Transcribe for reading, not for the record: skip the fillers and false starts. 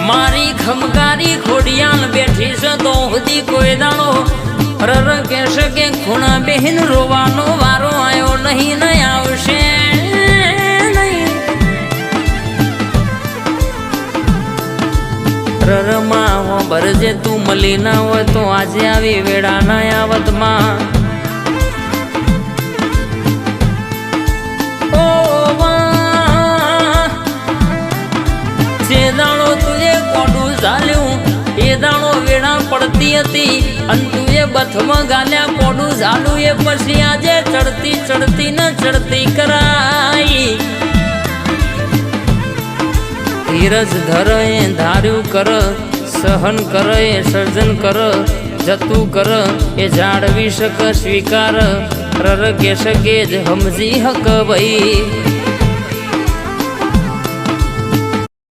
મારી ખમકારી ખોડિયાલ બેઠી છે તો સુધી કોઈ દાડો રર કહેશે કે ખૂણા બેહીન રોવાનો વારો આવ્યો નહીં ને આવશે નહીં. રરમાં ભરજે તું મળી ના હોય તો આજે આવી વેળા ના આવતમાં જે દાણો તુએ કોડું ઝાલ્યું એ દાણો વેળા પડતી હતી અને તુએ બથમાં ગાલ્યા કોડું ઝાલું એ પછી આજે ચડતી ચડતી ને ચડતી કરાઈ. ધીરજ ધર એ ધાર્યું કર, સહન કર એ સર્જન કર, જતું કર એ જાળવી શક સ્વીકાર. રર કે શકે જ સમજી હક ભાઈ.